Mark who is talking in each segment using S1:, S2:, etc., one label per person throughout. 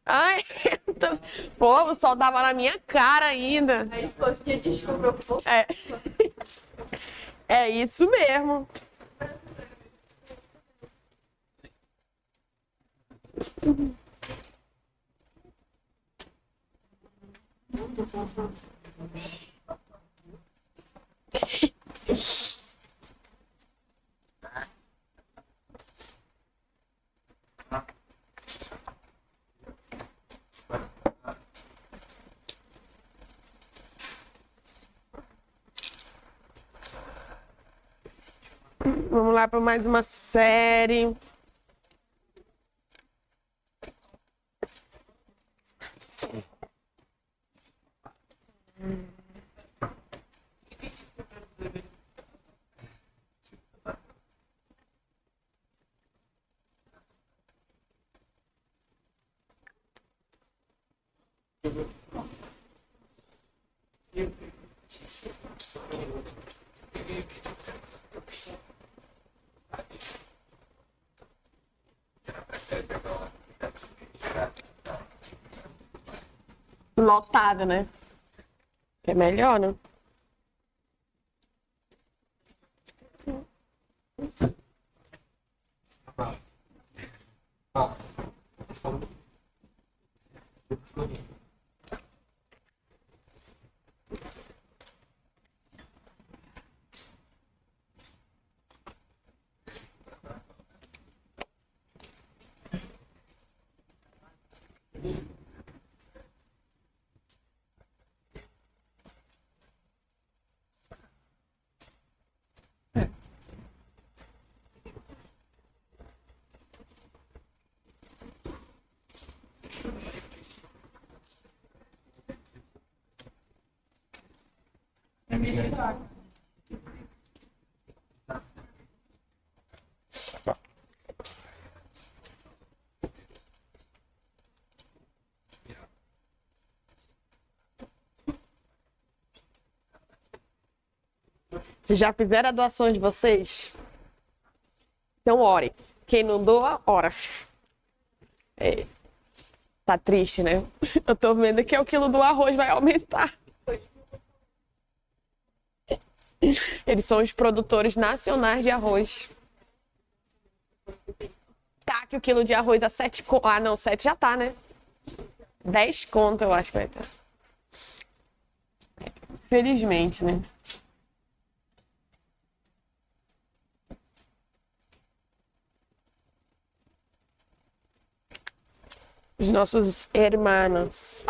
S1: Ai, pô, o sol tava na minha cara ainda.
S2: Aí fosse dia de chuva, eu vou.
S1: É, é isso mesmo. Vamos lá para mais uma série. Lotado, né? Que é melhor, né? Vocês já fizeram a doação de vocês? Então, ore. Quem não doa, ora. É, tá triste, né? Eu tô vendo que o quilo do arroz vai aumentar. Eles são os produtores nacionais de arroz. Tá, que o quilo de arroz a 7 conto. Ah, não, 7 já tá, né? 10 conto, eu acho que vai estar. Felizmente, né? Os nossos hermanos.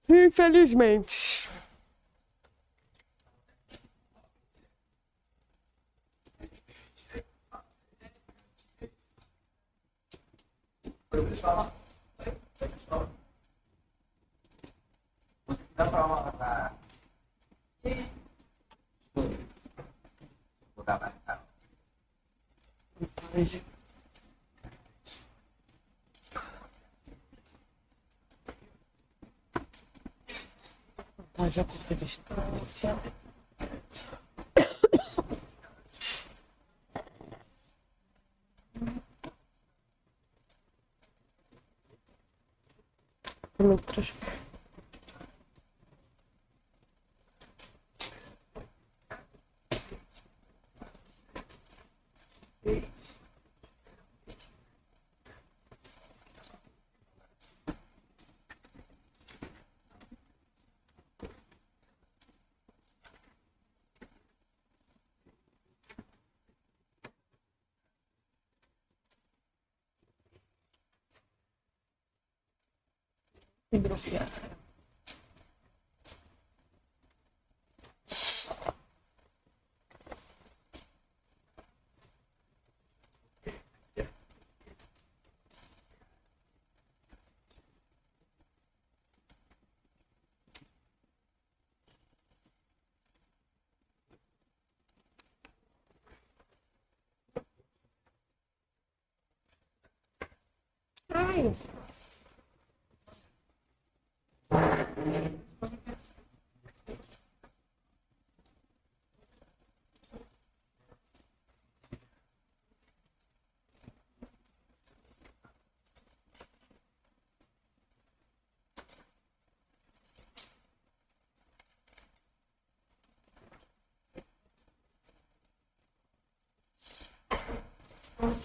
S1: Infelizmente. Já curta distância. Metros. Hidrofiar. Ai. Ui.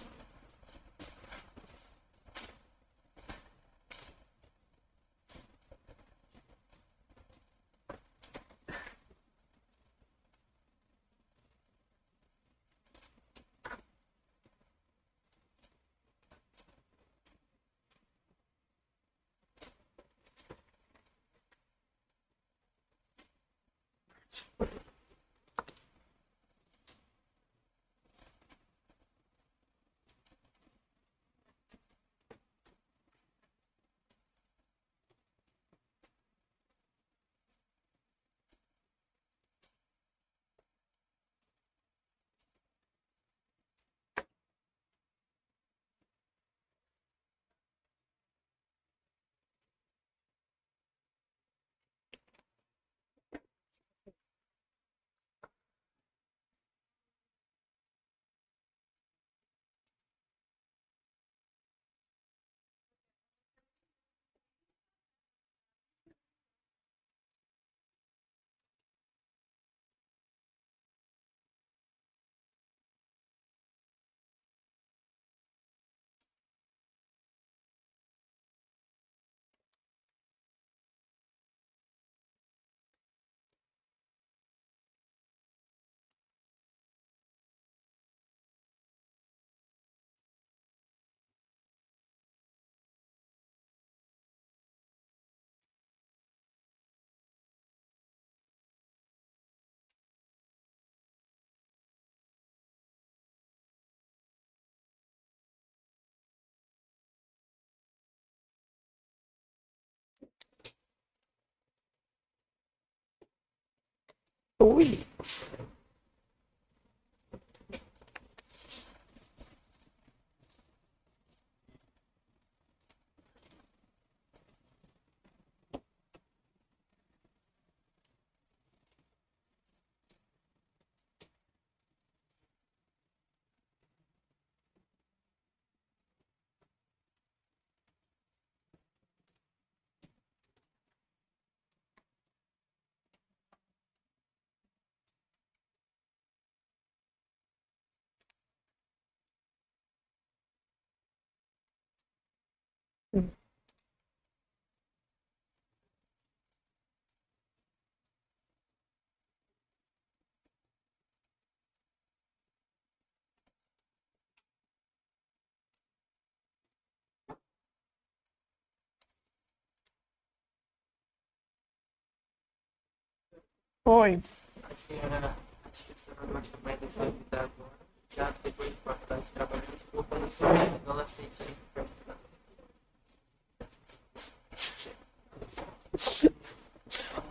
S1: Oi.
S3: A senhora, acho que a senhora gosta mais da sua vida agora, já depois de faculdade trabalhando, ou quando a senhora era adolescente?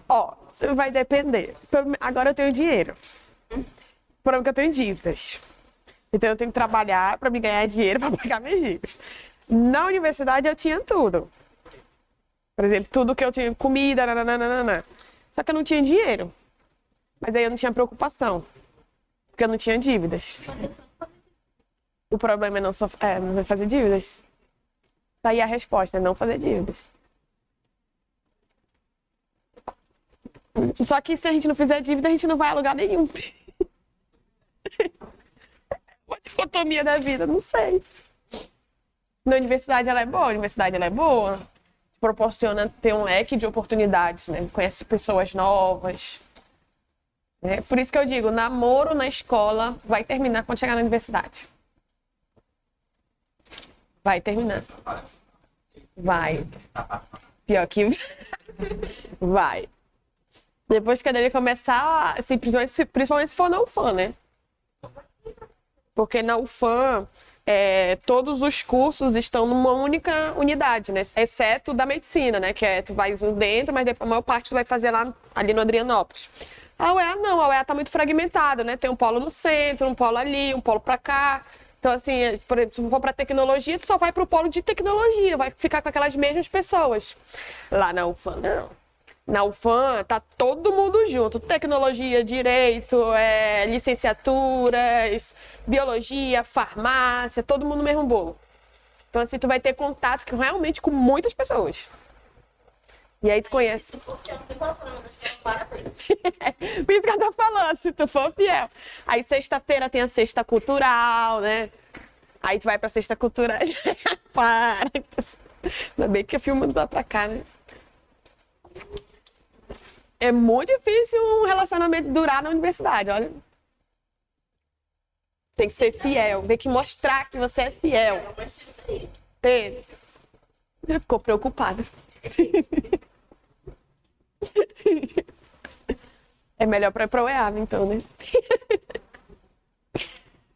S1: Ó, vai depender. Agora eu tenho dinheiro. O problema é que eu tenho dívidas. Então eu tenho que trabalhar para me ganhar dinheiro para pagar minhas dívidas. Na universidade eu tinha tudo. Por exemplo, tudo que eu tinha, comida, nananana. Só que eu não tinha dinheiro. Mas aí eu não tinha preocupação. Porque eu não tinha dívidas. O problema é não fazer dívidas. Tá aí a resposta, é não fazer dívidas. Só que se a gente não fizer dívida, a gente não vai a lugar nenhum. Uma dicotomia da vida, não sei. Na universidade ela é boa, a universidade ela é boa. Proporciona ter um leque de oportunidades, né? Conhece pessoas novas. Né? Por isso que eu digo, namoro na escola vai terminar quando chegar na universidade. Vai terminar. Vai. Pior que... vai. Depois que a dele começar, assim, principalmente se for na UFAM, né? Porque na UFAM, todos os cursos estão numa única unidade, né? Exceto da medicina, né? Que tu vai dentro, mas a maior parte tu vai fazer lá, ali no Adrianópolis. A UEA não, a UEA tá muito fragmentada, né? Tem um polo no centro, um polo ali, um polo pra cá. Então, assim, por exemplo, se for pra tecnologia, tu só vai pro polo de tecnologia, vai ficar com aquelas mesmas pessoas. Lá na UFAM, não. Na UFAM tá todo mundo junto, tecnologia, direito, licenciaturas, biologia, farmácia, todo mundo no mesmo bolo. Então assim, tu vai ter contato realmente com muitas pessoas. E aí tu conhece. Por isso que eu tô falando, se tu for fiel. Aí sexta-feira tem a sexta cultural, né? Aí tu vai pra sexta cultura. Para. Ainda bem que o filme não dá pra cá, né? É muito difícil um relacionamento durar na universidade, olha. Tem que ser fiel, tem que mostrar que você é fiel. Tem. Ficou preocupada. É melhor pra ir pro EAV, então, né?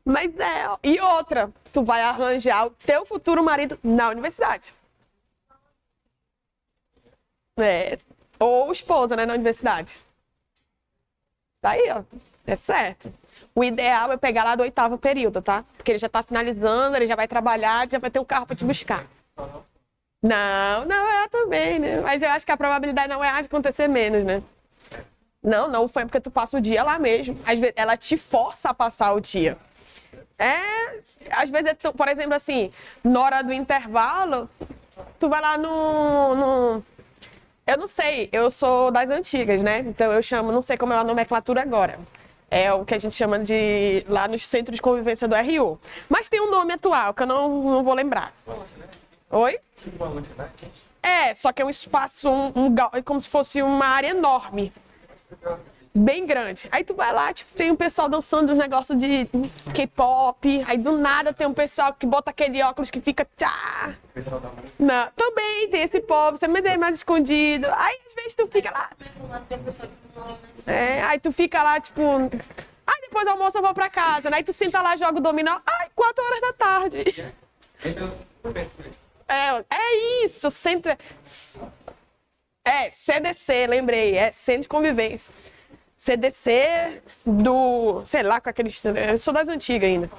S1: Mas ó, e outra, tu vai arranjar o teu futuro marido na universidade. Ou esposa, né, na universidade. Tá aí, ó. É certo. O ideal é pegar lá do 8º período, tá? Porque ele já tá finalizando, ele já vai trabalhar, já vai ter um carro pra te buscar. Não é também, né? Mas eu acho que a probabilidade não é de acontecer menos, né? Não foi porque tu passa o dia lá mesmo. Às vezes ela te força a passar o dia. Às vezes, por exemplo, assim, na hora do intervalo, tu vai lá no... Eu não sei, eu sou das antigas, né? Então eu chamo, não sei como é a nomenclatura agora. É o que a gente chama de, lá nos centros de convivência do RU. Mas tem um nome atual, que eu não vou lembrar. Oi? Só que é um espaço, como se fosse uma área enorme. Bem grande. Aí tu vai lá, tipo, tem um pessoal dançando uns negócios de K-pop. Aí do nada tem um pessoal que bota aquele óculos que fica tchá. Não, também tem esse povo, você é mais escondido. Aí às vezes tu fica lá. Aí tu fica lá, tipo. Aí depois do almoço eu vou pra casa, né? Aí tu senta lá, joga o dominó. 4 horas da tarde. É isso, centro. CDC, lembrei, Centro de Convivência. CDC do, sei lá, com aqueles... Eu sou das antigas ainda.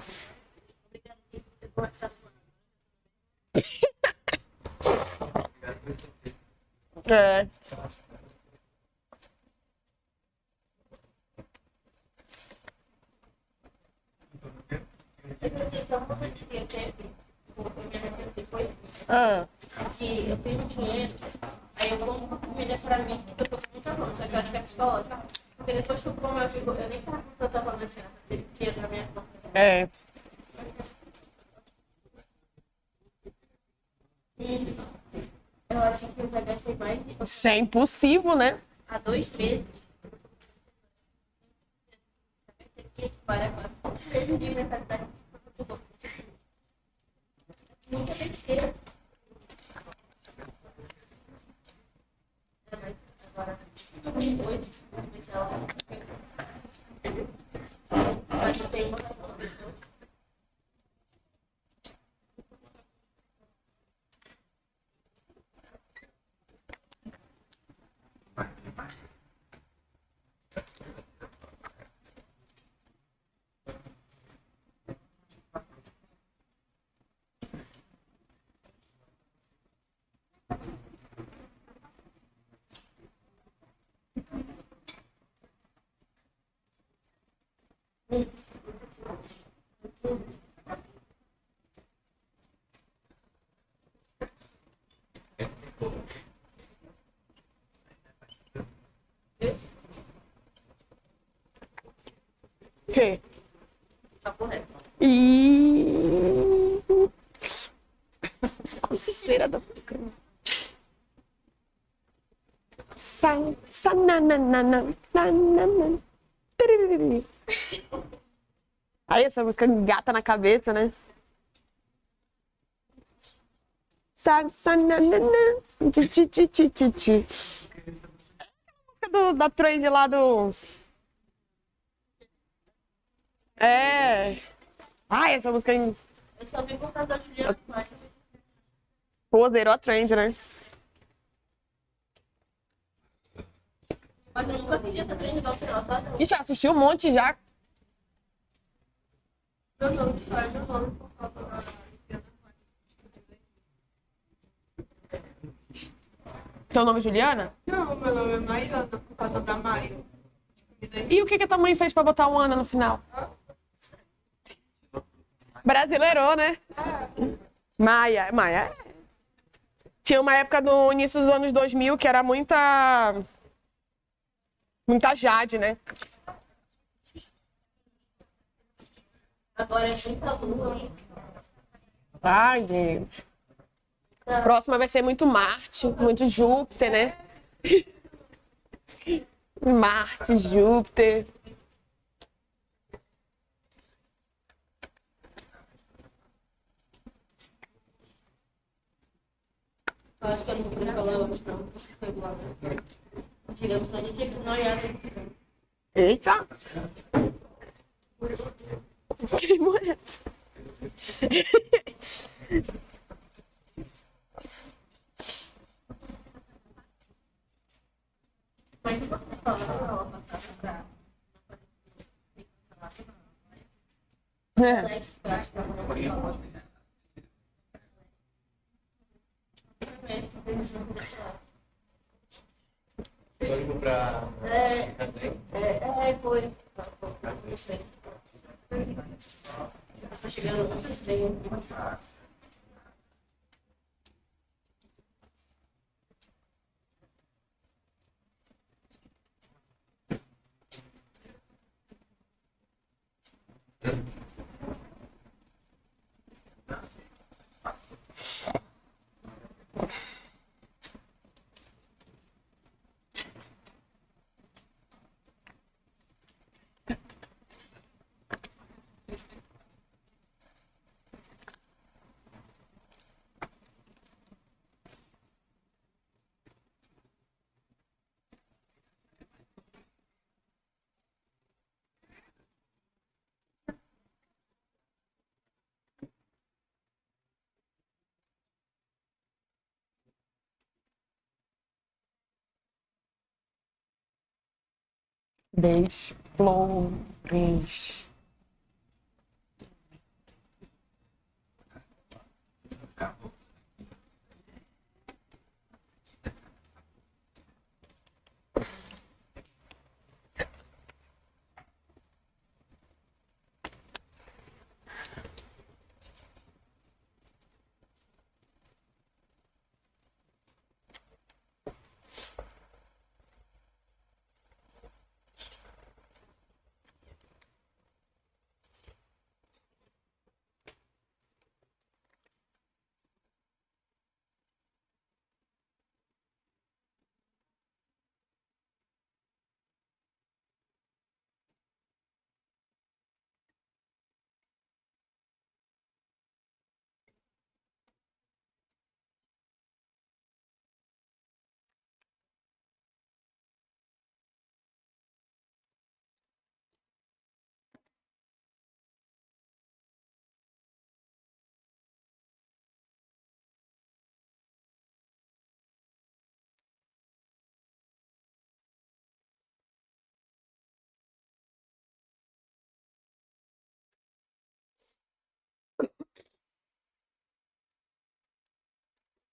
S2: Que eu tenho dinheiro, aí eu compro comida pra mim, porque eu tô com muita fome, só que eu acho que é psicológico. Porque depois que eu como, eu nem tava com tanta fome assim, dinheiro na minha conta. E eu acho que eu já gastei mais de...
S1: Isso é impossível, né?
S2: Há 2 meses. Muita besteira. Agora, depois, mas eu tenho uma
S1: O quê?
S2: tá correto.
S1: Coceira da... Sananana. Aí essa música engata na cabeça, né? Sananana. Da trend lá do... Ai, essa música...
S2: Eu só vim por causa da Juliana Paz.
S1: Pô, zerou a trend, né?
S2: Mas eu nunca assisti essa trend do final, tá?
S1: E já assistiu um monte já.
S2: Meu nome sai, meu nome por causa da Juliana Paz.
S1: Teu nome é Juliana?
S2: Não, meu nome é Maiana, por causa da Maia.
S1: E o que a tua mãe fez pra botar um Ana no final? Brasileirou, né? Maia. Tinha uma época no início dos anos 2000 que era muita Jade, né?
S2: Agora é muita lua.
S1: Ai, gente. Próxima vai ser muito Marte, muito Júpiter, né? Marte, Júpiter.
S2: Eu acho que eu não vou poder falar hoje, não. Você foi lá. Digamos, a gente é que não é.
S1: Eita! Que moeda.
S2: Mas não você fala, não, passar pra.
S1: É.
S2: Alex, prática, não vou falar.
S3: Ônibus pra.
S2: Foi. Tá chegando no terceiro.
S1: Flores.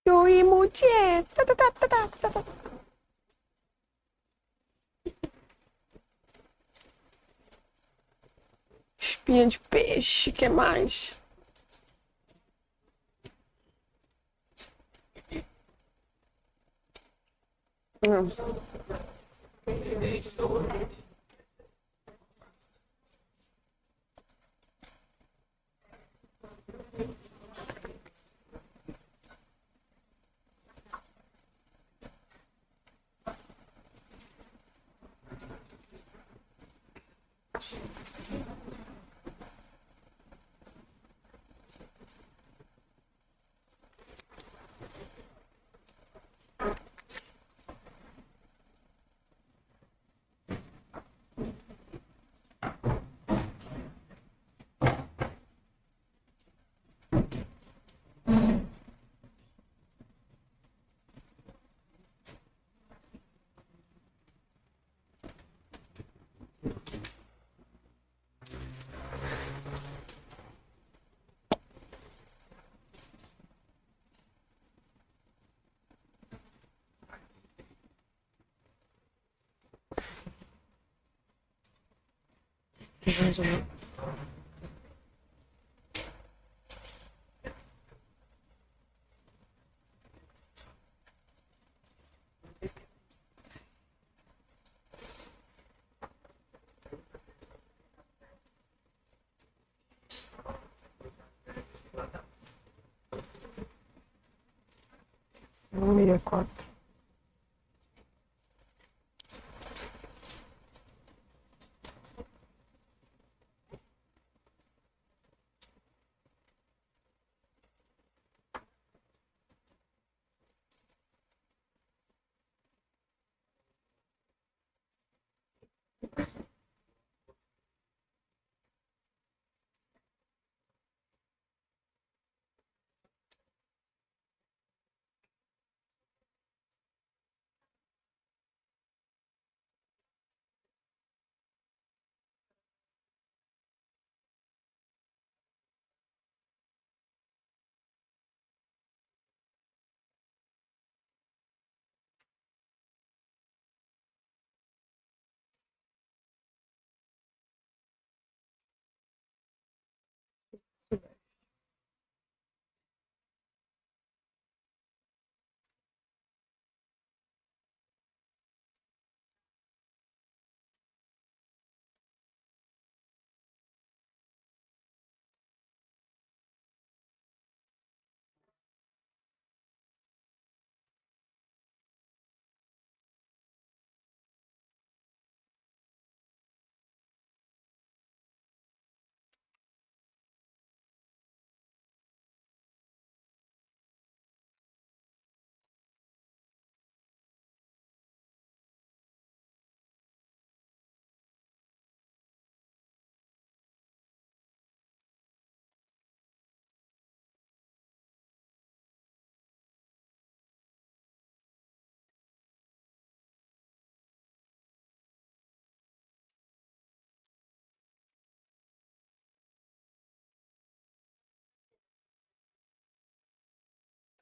S1: Eu e mulher. Tá, tá, tá, tá, tá, tá, tá. Espinha de peixe, que mais? Hum. Tem mais uma. 64.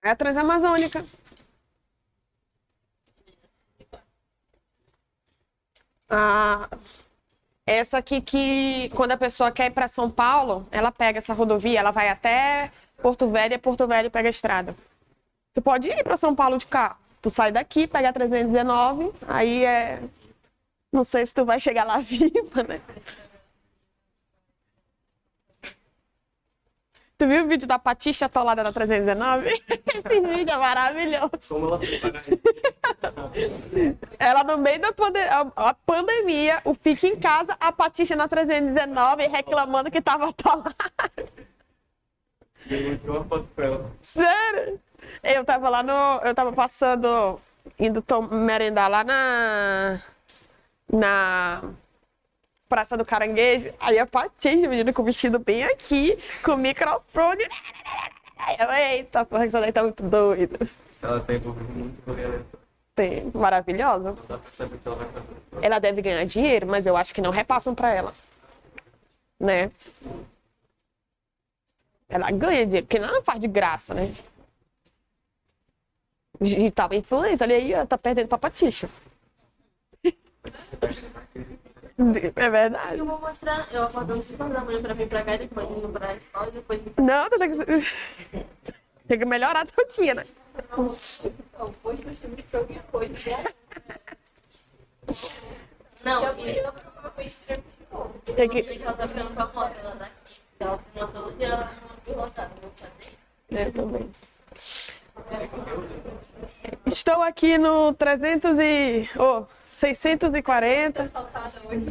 S1: É a Transamazônica. Ah, essa aqui que quando a pessoa quer ir para São Paulo, ela pega essa rodovia, ela vai até Porto Velho e Porto Velho pega a estrada. Tu pode ir para São Paulo de carro. Tu sai daqui, pega a 319, aí é... Não sei se tu vai chegar lá viva, né? Tu viu o vídeo da Patixa atolada na 319? Esse vídeo é maravilhoso. Ela no meio da a pandemia, o fica em casa, a Patixa na 319 reclamando que tava atolada.
S3: Eu tirei uma foto pra ela.
S1: Sério? Eu tava lá eu tava passando, indo merendar lá na Praça do Caranguejo, aí a Patixa, menina com o vestido bem aqui, com o microfone. Eita, porra, essa daí tá muito doida.
S3: Ela tem público muito violento.
S1: Tem, maravilhosa.
S3: Não dá pra saber que ela vai fazer.
S1: Ela deve ganhar dinheiro, mas eu acho que não repassam pra ela. Né? Ela ganha dinheiro, porque não faz de graça, né? Digital influencer, olha aí, ó, tá perdendo pra Patixa. É verdade.
S2: Eu vou mostrar, eu acordando 5 horas da manhã pra vir pra cá, depois indo pra escola e depois...
S1: Não, tu tem que melhorar a tua rotina.
S2: Hoje eu chamo de qualquer coisa, né? Não, e eu
S1: Tem que...
S2: que ela tá ficando famosa, ela tá aqui. Ela filma todo dia, ela não pilotada, não vou fazer.
S1: Eu também. Estou aqui no 640.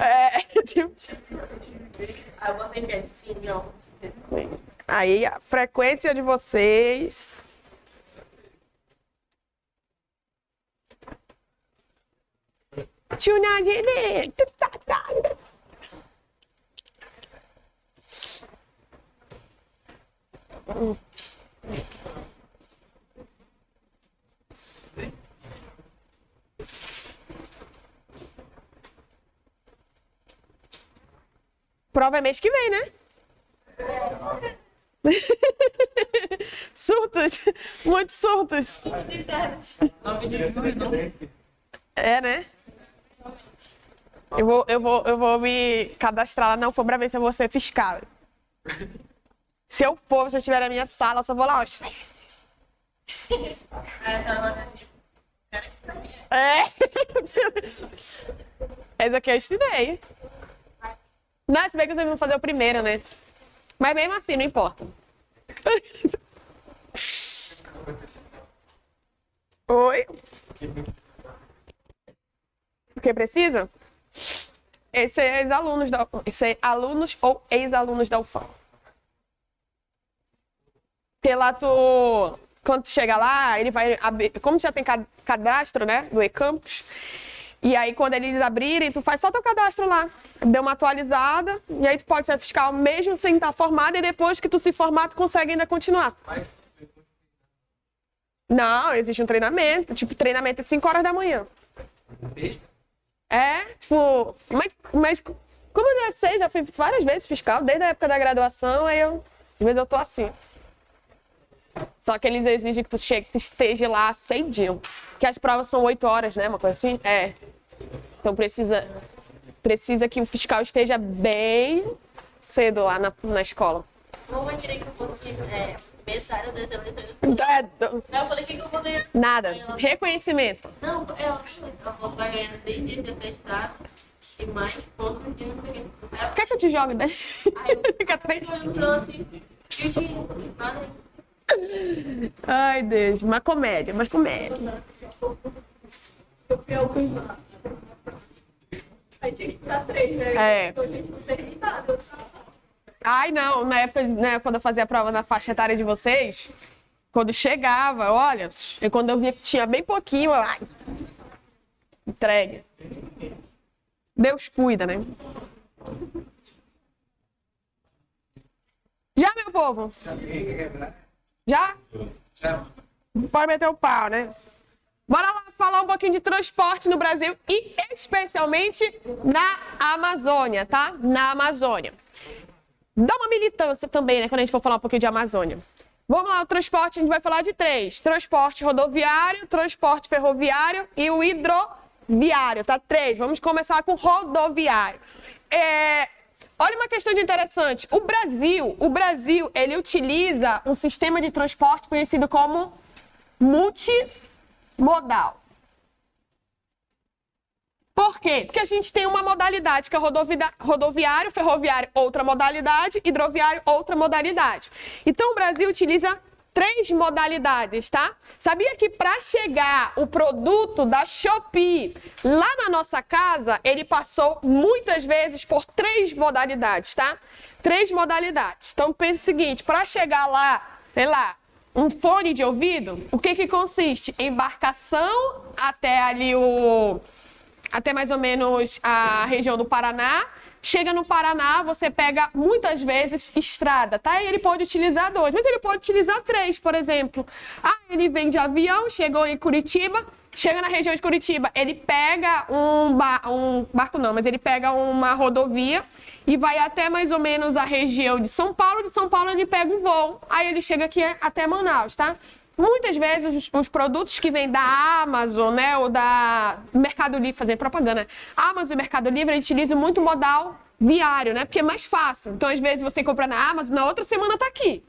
S1: É, tipo...
S2: Aí eu botei que é sim, não.
S1: Aí a frequência de vocês. Tchunadine. Prova é mês que vem, né? Surtos, muitos surtos. É, né? Eu vou me cadastrar lá, não for pra ver se eu vou ser fiscal. Se eu for, se eu estiver na minha sala, eu só vou lá, ó.
S2: Aí a senhora vai assim, cara, que tá minha.
S1: É. Essa aqui eu estudei. Não, se bem que vocês vão fazer o primeiro, né? Mas mesmo assim, não importa. Oi? O que precisa? Esse é ex-alunos alunos ou ex-alunos da UFAM. Porque lá quando tu chega lá, ele vai abrir, como já tem cadastro, né, do e-campus, e aí quando eles abrirem, tu faz só teu cadastro lá, deu uma atualizada, e aí tu pode ser fiscal mesmo sem estar formado, e depois que tu se formar, tu consegue ainda continuar. Não, existe um treinamento, tipo, treinamento é 5 horas da manhã. É, tipo, mas como eu já sei, já fui várias vezes fiscal, desde a época da graduação, aí às vezes eu tô assim. Só que eles exigem que tu esteja lá cedinho. Porque as provas são 8 horas, né? Uma coisa assim? É. Então precisa que o fiscal esteja bem cedo lá na escola.
S2: Como eu tirei que eu fosse mensário das eleições? Eu falei que eu vou ganhar.
S1: Nada. Reconhecimento.
S2: Não, ela vai ganhar desde o testado e mais pontos de não sei o quê.
S1: Por que eu te jogo, né? Fica triste.
S2: Assim, e o dinheiro? Nada.
S1: Ai, Deus. Mas comédia.
S2: Aí tinha que estudar 3, né?
S1: É.
S2: Eu tinha que ter terminado.
S1: Ai, não. Na época, né, quando eu fazia a prova na faixa etária de vocês, quando chegava, olha, e quando eu via que tinha bem pouquinho, ai, entregue. Deus cuida, né? Já, meu povo? Já? Pode meter o pau, né? Bora lá falar um pouquinho de transporte no Brasil e especialmente na Amazônia, tá? Na Amazônia. Dá uma militância também, né? Quando a gente for falar um pouquinho de Amazônia. Vamos lá, o transporte, a gente vai falar de 3. Transporte rodoviário, transporte ferroviário e o hidroviário, tá? 3. Vamos começar com o Olha uma questão de interessante. O Brasil, ele utiliza um sistema de transporte conhecido como multimodal. Por quê? Porque a gente tem uma modalidade que é rodoviário, ferroviário, outra modalidade, hidroviário, outra modalidade. Então, o Brasil utiliza 3 modalidades, tá? Sabia que para chegar o produto da Shopee lá na nossa casa, ele passou muitas vezes por 3 modalidades, tá? 3 modalidades. Então, pense o seguinte, para chegar lá, sei lá, um fone de ouvido, o que consiste? Embarcação até ali até mais ou menos a região do Paraná. Chega no Paraná, você pega muitas vezes estrada, tá? E ele pode utilizar 2, mas ele pode utilizar 3, por exemplo. Ah, ele vem de avião, chegou em Curitiba, chega na região de Curitiba, ele pega mas ele pega uma rodovia e vai até mais ou menos a região de São Paulo ele pega um voo, aí ele chega aqui até Manaus, tá? Muitas vezes os produtos que vêm da Amazon, né, ou da Mercado Livre, fazendo propaganda, Amazon e Mercado Livre, eles utilizam muito modal viário, né, porque é mais fácil. Então, às vezes, você compra na Amazon, na outra semana tá aqui.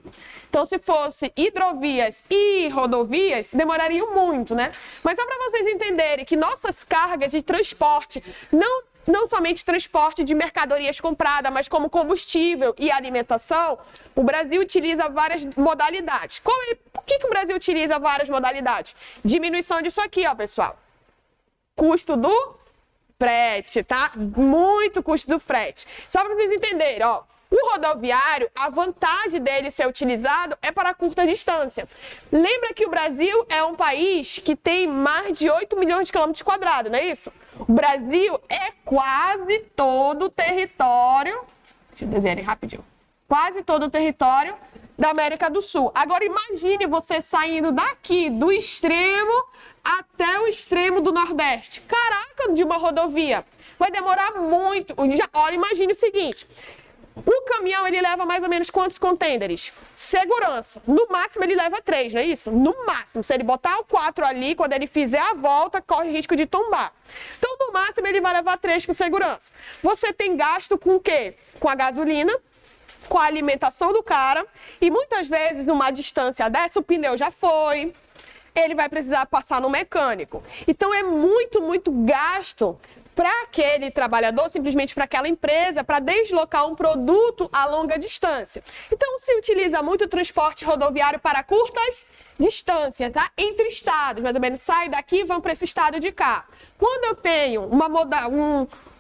S1: Então, se fosse hidrovias e rodovias, demorariam muito, né? Mas só para vocês entenderem que nossas cargas de transporte não somente transporte de mercadorias compradas, mas como combustível e alimentação, o Brasil utiliza várias modalidades. Por que o Brasil utiliza várias modalidades? Diminuição disso aqui, ó, pessoal. Custo do frete, tá? Muito custo do frete. Só para vocês entenderem, ó. O rodoviário, a vantagem dele ser utilizado é para curta distância. Lembra que o Brasil é um país que tem mais de 8 milhões de quilômetros quadrados, não é isso? O Brasil é quase todo o território... Deixa eu desenhar ele rapidinho. Quase todo o território da América do Sul. Agora imagine você saindo daqui, do extremo até o extremo do Nordeste. Caraca, de uma rodovia. Vai demorar muito. Olha, imagine o seguinte... O caminhão, ele leva mais ou menos quantos contêineres? Segurança. No máximo, ele leva 3, não é isso? No máximo. Se ele botar o 4 ali, quando ele fizer a volta, corre risco de tombar. Então, no máximo, ele vai levar 3 com segurança. Você tem gasto com o quê? Com a gasolina, com a alimentação do cara. E muitas vezes, numa distância dessa, o pneu já foi. Ele vai precisar passar no mecânico. Então, é muito, muito gasto para aquele trabalhador, simplesmente para aquela empresa, para deslocar um produto a longa distância. Então, se utiliza muito o transporte rodoviário para curtas distâncias, tá? Entre estados, mais ou menos, sai daqui e vão para esse estado de cá. Quando eu tenho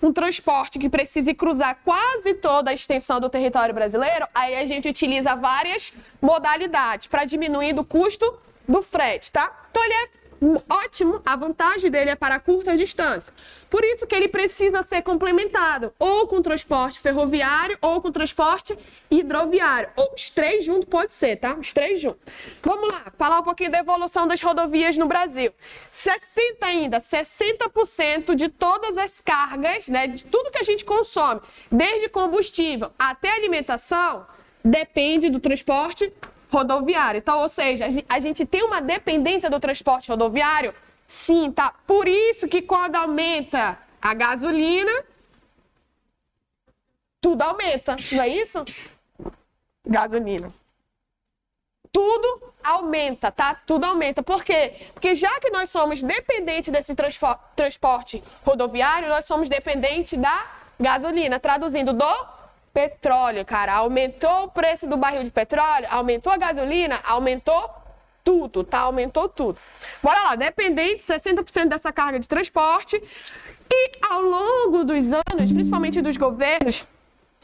S1: um transporte que precise cruzar quase toda a extensão do território brasileiro, aí a gente utiliza várias modalidades para diminuir o custo do frete, tá? Então, ele é ótimo, a vantagem dele é para curta distância. Por isso que ele precisa ser complementado, ou com transporte ferroviário, ou com transporte hidroviário. Ou os três juntos pode ser, tá? Os três juntos. Vamos lá, falar um pouquinho da evolução das rodovias no Brasil. 60% de todas as cargas, né, de tudo que a gente consome, desde combustível até alimentação, depende do transporte rodoviário. Então, ou seja, a gente tem uma dependência do transporte rodoviário? Sim, tá? Por isso que quando aumenta a gasolina, tudo aumenta, não é isso? Gasolina. Tudo aumenta, tá? Tudo aumenta. Por quê? Porque já que nós somos dependentes desse transporte rodoviário, nós somos dependentes da gasolina, traduzindo do petróleo, cara. Aumentou o preço do barril de petróleo, aumentou a gasolina, aumentou tudo, tá? Aumentou tudo. Bora lá, dependente, 60% dessa carga de transporte. E ao longo dos anos, principalmente dos governos,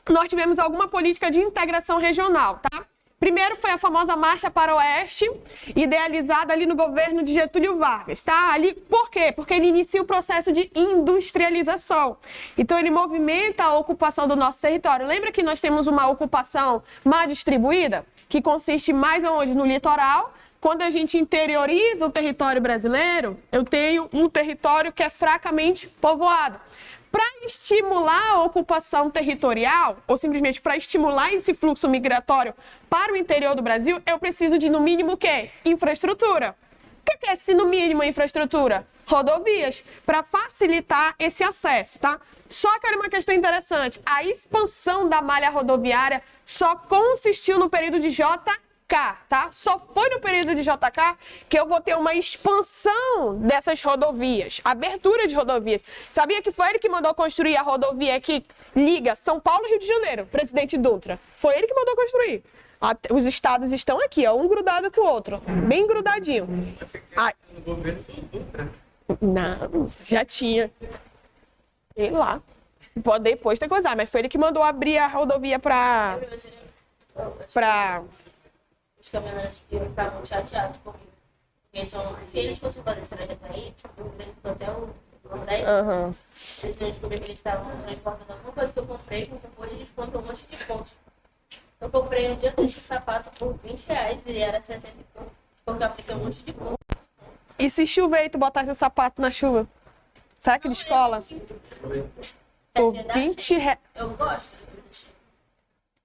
S1: nós tivemos alguma política de integração regional, tá? Primeiro foi a famosa Marcha para o Oeste, idealizada ali no governo de Getúlio Vargas, tá? Ali, por quê? Porque ele inicia o processo de industrialização. Então, ele movimenta a ocupação do nosso território. Lembra que nós temos uma ocupação mal distribuída, que consiste mais aonde? No litoral. Quando a gente interioriza o território brasileiro, eu tenho um território que é fracamente povoado. Para estimular a ocupação territorial, ou simplesmente para estimular esse fluxo migratório para o interior do Brasil, eu preciso de, no mínimo, o quê? Infraestrutura. O que é esse, no mínimo, infraestrutura? Rodovias, para facilitar esse acesso, tá? Só que era uma questão interessante. A expansão da malha rodoviária só consistiu no período de JK, tá? Só foi no período de JK que eu vou ter uma expansão dessas rodovias, abertura de rodovias. Sabia que foi ele que mandou construir a rodovia que liga São Paulo e Rio de Janeiro, presidente Dutra? Foi ele que mandou construir. Os estados estão aqui, ó, um grudado com o outro, bem grudadinho.
S3: No governo do Dutra?
S1: Não, já tinha. Sei lá. Pode depois ter coisa, mas foi ele que mandou abrir a rodovia para
S2: Os caminhoneiros ficavam chateados comigo. Então, se eles fossem fazer esse trajeto aí, tipo, até o Nordeste, eles iam descobrir que eles estavam transportando alguma coisa que eu comprei, e depois eles contam um monte de pontos. Eu comprei um dia desse sapato por R$20 e era 60 e pouco, porque eu apliquei um monte de pontos.
S1: E se chover e tu botar esse sapato na chuva? Será que ele escola? Por R$20.
S2: Eu gosto.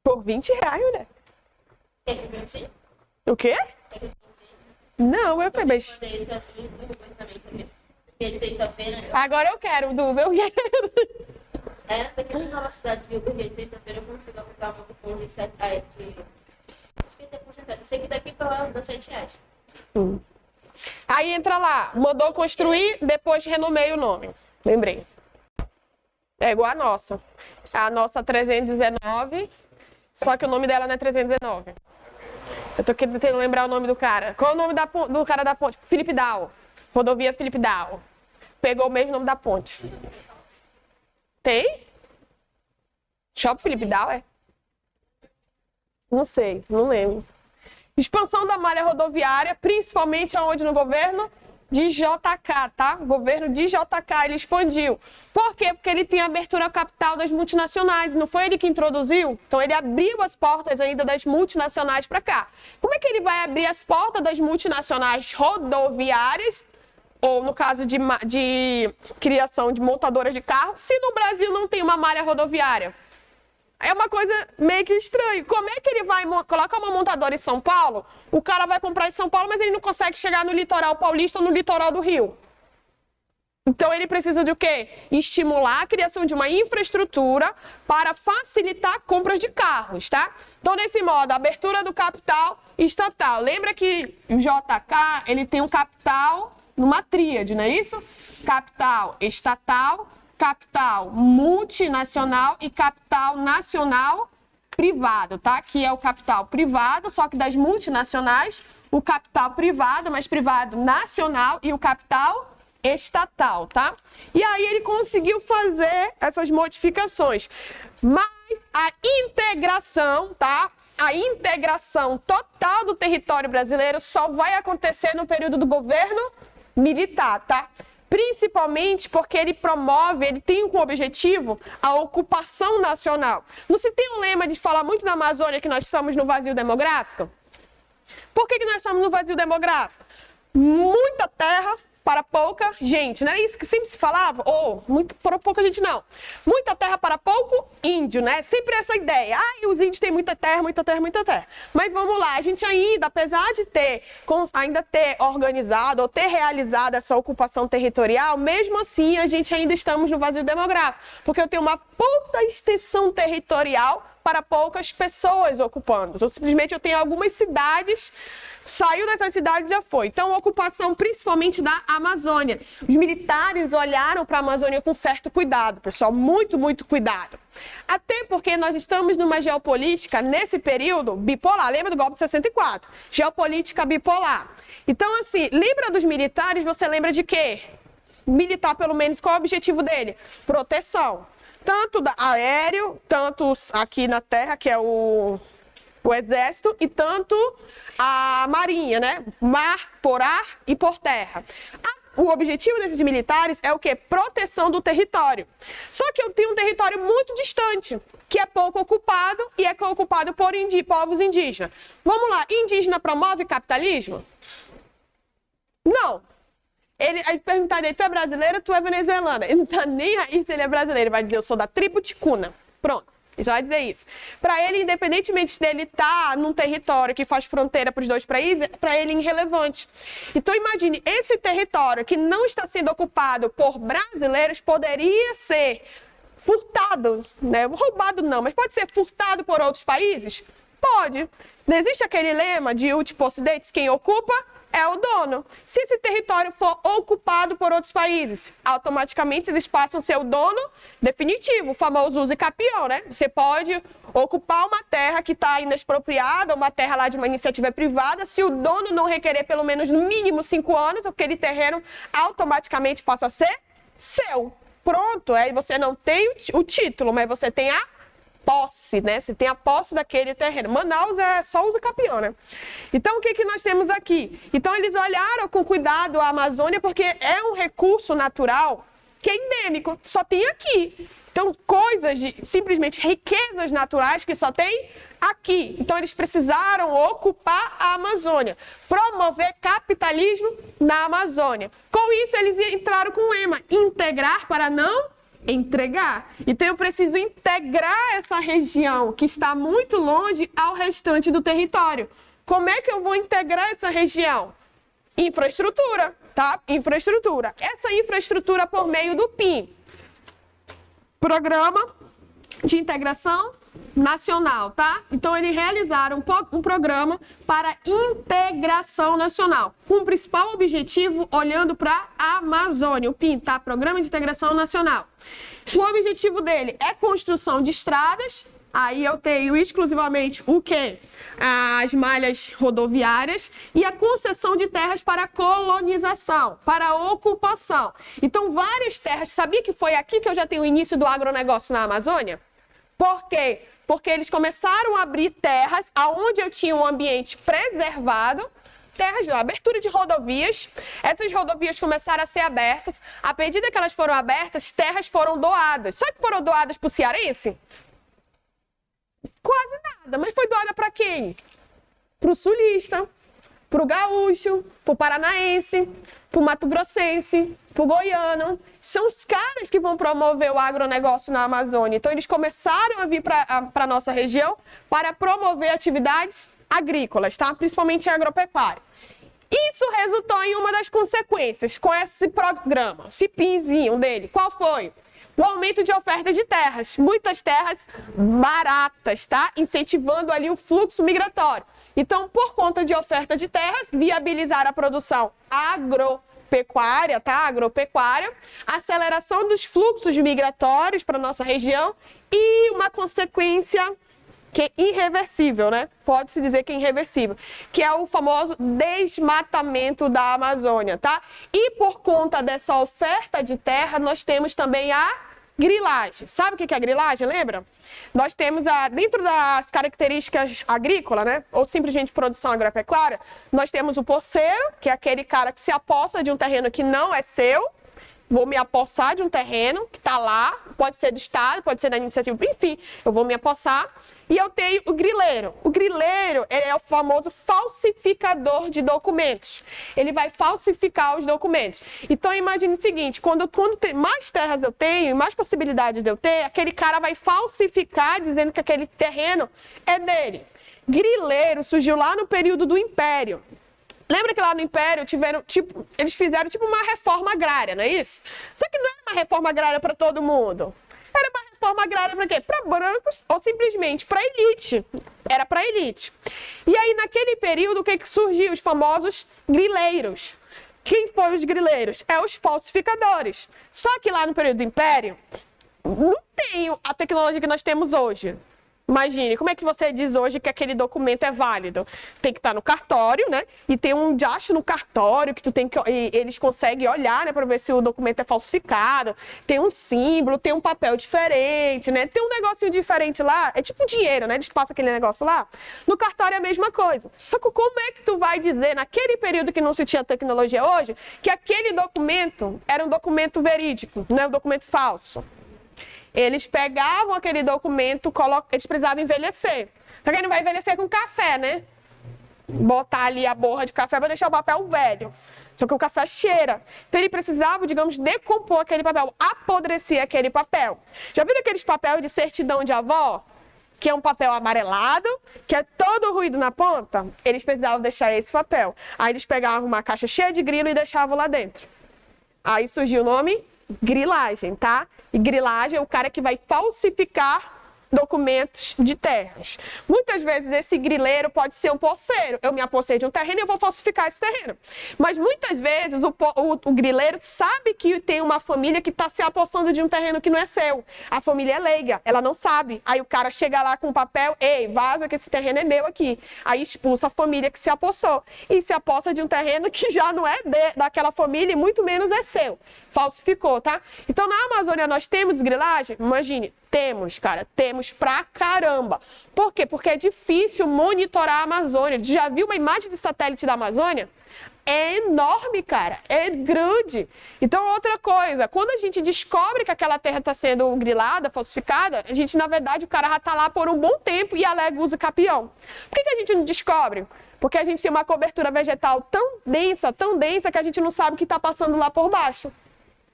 S1: Por R$20, né?
S2: Quer que eu sim?
S1: O quê? Não, eu peguei.
S2: Sexta-feira.
S1: Agora eu quero, Du, eu quero.
S2: Daqui na nossa cidade de Rio, porque sexta-feira eu consigo comprar um cupom de 7 reais. Esqueci a porcentagem. Eu sei que daqui pra lá dá R$7.
S1: Aí entra lá, mandou construir, depois renomeia o nome. Lembrei. É igual a nossa. A nossa 319, só que o nome dela não é 319. Eu tô tentando lembrar o nome do cara. Qual é o nome do cara da ponte? Felipe Dal. Rodovia Felipe Dal. Pegou o mesmo nome da ponte. Tem? Shopping Felipe Dal, é? Não sei, não lembro. Expansão da malha rodoviária, principalmente aonde no governo de JK, tá? O governo de JK, ele expandiu. Por quê? Porque ele tem abertura ao capital das multinacionais, não foi ele que introduziu? Então ele abriu as portas ainda das multinacionais para cá. Como é que ele vai abrir as portas das multinacionais rodoviárias, ou no caso de criação de montadoras de carro, se no Brasil não tem uma malha rodoviária? É uma coisa meio que estranha. Como é que ele vai colocar uma montadora em São Paulo? O cara vai comprar em São Paulo, mas ele não consegue chegar no litoral paulista ou no litoral do Rio. Então ele precisa de o quê? Estimular a criação de uma infraestrutura para facilitar compras de carros, tá? Então, nesse modo, a abertura do capital estatal. Lembra que o JK, ele tem um capital numa tríade, não é isso? Capital estatal, capital multinacional e capital nacional privado, tá? Que é o capital privado, só que das multinacionais, o capital privado, mas privado nacional e o capital estatal, tá? E aí ele conseguiu fazer essas modificações. Mas a integração, tá? A integração total do território brasileiro só vai acontecer no período do governo militar, tá? Principalmente porque ele promove, ele tem como objetivo a ocupação nacional. Não se tem um lema de falar muito da Amazônia que nós estamos no vazio demográfico? Por que nós estamos no vazio demográfico? Muita terra para pouca gente, não é isso que sempre se falava? Muito para pouca gente não. Muita terra para pouco índio, né? Sempre essa ideia. Os índios têm muita terra, muita terra, muita terra. Mas vamos lá, a gente ainda, apesar de ainda ter organizado ou ter realizado essa ocupação territorial, mesmo assim a gente ainda estamos no vazio demográfico, porque eu tenho uma puta extensão territorial para poucas pessoas ocupando. Ou simplesmente eu tenho algumas cidades, saiu dessas cidades e já foi. Então, ocupação principalmente da Amazônia. Os militares olharam para a Amazônia com certo cuidado, pessoal, muito, muito cuidado. Até porque nós estamos numa geopolítica, nesse período, bipolar. Lembra do golpe de 64? Geopolítica bipolar. Então, assim, lembra dos militares, você lembra de quê? Militar, pelo menos, qual é o objetivo dele? Proteção. Tanto aéreo, tanto aqui na terra, que é o exército, e tanto a marinha, né? Mar, por ar e por terra. O objetivo desses militares é o quê? Proteção do território. Só que eu tenho um território muito distante, que é pouco ocupado e é ocupado por povos indígenas. Vamos lá, indígena promove capitalismo? Não. Aí perguntar dele, tu é brasileiro ou tu é venezuelana? Ele não tá nem aí se ele é brasileiro, ele vai dizer, eu sou da tribo ticuna. Pronto, ele já vai dizer isso. Para ele, independentemente dele estar num território que faz fronteira para os dois países, para ele é irrelevante. Então imagine, esse território que não está sendo ocupado por brasileiros poderia ser furtado, né? Roubado não, mas pode ser furtado por outros países? Pode. Não existe aquele lema de ut possidetis, quem ocupa é o dono. Se esse território for ocupado por outros países, automaticamente eles passam a ser o dono definitivo, o famoso uso e capião, né? Você pode ocupar uma terra que está inexpropriada, uma terra lá de uma iniciativa privada, se o dono não requerer pelo menos no mínimo 5 anos, aquele terreno automaticamente passa a ser seu. Pronto, aí você não tem o título, mas você tem a posse, né? Você tem a posse daquele terreno. Manaus é só uso capião, né? Então, o que nós temos aqui? Então, eles olharam com cuidado a Amazônia porque é um recurso natural que é endêmico, só tem aqui. Então, simplesmente riquezas naturais que só tem aqui. Então, eles precisaram ocupar a Amazônia, promover capitalismo na Amazônia. Com isso, eles entraram com o lema, integrar para não entregar. Então eu preciso integrar essa região que está muito longe ao restante do território. Como é que eu vou integrar essa região? Infraestrutura, tá? Infraestrutura. Essa infraestrutura por meio do PIN. Programa de Integração Nacional, tá? Então eles realizaram um programa para integração nacional, com o principal objetivo olhando para a Amazônia, o PIN, tá? Programa de Integração Nacional. O objetivo dele é construção de estradas, aí eu tenho exclusivamente o quê? As malhas rodoviárias e a concessão de terras para colonização, para ocupação. Então várias terras, sabia que foi aqui que eu já tenho o início do agronegócio na Amazônia? Por quê? Porque eles começaram a abrir terras onde eu tinha um ambiente preservado, terras de abertura de rodovias. Essas rodovias começaram a ser abertas. À medida que elas foram abertas, terras foram doadas. Só que foram doadas para o cearense? Quase nada. Mas foi doada para quem? Para o sulista, para o gaúcho, para o paranaense, para o mato-grossense, para o goiano. São os caras que vão promover o agronegócio na Amazônia. Então, eles começaram a vir para a nossa região para promover atividades agrícolas, tá? Principalmente agropecuária. Isso resultou em uma das consequências com esse programa, esse pinzinho dele. Qual foi? O aumento de oferta de terras. Muitas terras baratas, tá? Incentivando ali o fluxo migratório. Então, por conta de oferta de terras, viabilizar a produção agropecuária pecuária, tá? Agropecuária, aceleração dos fluxos migratórios para nossa região e uma consequência que é irreversível, né? Pode-se dizer que é irreversível, que é o famoso desmatamento da Amazônia, tá? E por conta dessa oferta de terra, nós temos também a grilagem. Sabe o que é a grilagem? Lembra? Nós temos, dentro das características agrícolas, né? Ou simplesmente produção agropecuária, nós temos o posseiro, que é aquele cara que se apossa de um terreno que não é seu. Vou me apossar de um terreno que está lá, pode ser do Estado, pode ser da iniciativa, enfim, eu vou me apossar. E eu tenho o grileiro. O grileiro é o famoso falsificador de documentos. Ele vai falsificar os documentos. Então, imagine o seguinte, quando mais terras eu tenho, mais possibilidades de eu ter, aquele cara vai falsificar dizendo que aquele terreno é dele. Grileiro surgiu lá no período do Império. Lembra que lá no Império eles fizeram uma reforma agrária, não é isso? Só que não era uma reforma agrária para todo mundo. Era uma reforma agrária para quê? Para brancos ou simplesmente para elite. Era para elite. E aí, naquele período, o que surgiu? Os famosos grileiros. Quem foram os grileiros? Os falsificadores. Só que lá no período do Império, não tem a tecnologia que nós temos hoje. Imagine, como é que você diz hoje que aquele documento é válido? Tem que estar no cartório, né? E tem um diacho no cartório que eles conseguem olhar, né, para ver se o documento é falsificado. Tem um símbolo, tem um papel diferente, né? Tem um negocinho diferente lá, é tipo dinheiro, né? Eles passam aquele negócio lá. No cartório é a mesma coisa. Só que como é que tu vai dizer, naquele período que não se tinha tecnologia hoje, que aquele documento era um documento verídico, não é um documento falso? Eles pegavam aquele documento, eles precisavam envelhecer. Só que ele não vai envelhecer com café, né? Botar ali a borra de café para deixar o papel velho. Só que o café cheira. Então ele precisava, digamos, decompor aquele papel, apodrecer aquele papel. Já viram aqueles papéis de certidão de avó? Que é um papel amarelado, que é todo ruído na ponta? Eles precisavam deixar esse papel. Aí eles pegavam uma caixa cheia de grilo e deixavam lá dentro. Aí surgiu o nome grilagem, tá? E grilagem é o cara que vai falsificar documentos de terras. Muitas vezes esse grileiro pode ser um posseiro. Eu me apossei de um terreno e eu vou falsificar esse terreno. Mas muitas vezes o grileiro sabe que tem uma família que está se apossando de um terreno que não é seu. A família é leiga, ela não sabe. Aí o cara chega lá com um papel, ei, vaza que esse terreno é meu aqui. Aí expulsa a família que se apossou. E se apossa de um terreno que já não é daquela família e muito menos é seu. Falsificou, tá? Então na Amazônia nós temos grilagem? Imagine. Temos pra caramba. Por quê? Porque é difícil monitorar a Amazônia. Já viu uma imagem de satélite da Amazônia? É enorme, cara. É grande. Então, outra coisa, quando a gente descobre que aquela terra está sendo grilada, falsificada, a gente, na verdade, o cara já está lá por um bom tempo e alega uso capião. Por que a gente não descobre? Porque a gente tem uma cobertura vegetal tão densa, que a gente não sabe o que está passando lá por baixo.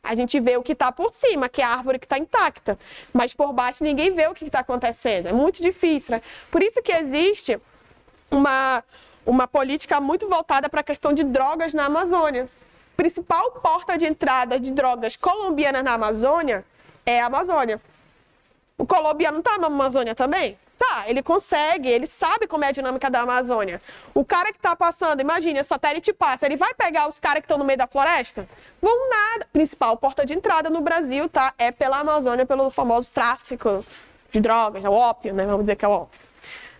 S1: A gente vê o que está por cima, que é a árvore que está intacta. Mas por baixo ninguém vê o que está acontecendo. É muito difícil, né? Por isso que existe uma política muito voltada para a questão de drogas na Amazônia. A principal porta de entrada de drogas colombianas na Amazônia é a Amazônia. O colombiano não está na Amazônia também? Tá, ele consegue, ele sabe como é a dinâmica da Amazônia. O cara que está passando, imagina, satélite passa, ele vai pegar os caras que estão no meio da floresta? Vão nada. Principal porta de entrada no Brasil, tá? É pela Amazônia, pelo famoso tráfico de drogas, é o ópio, né? Vamos dizer que é o ópio.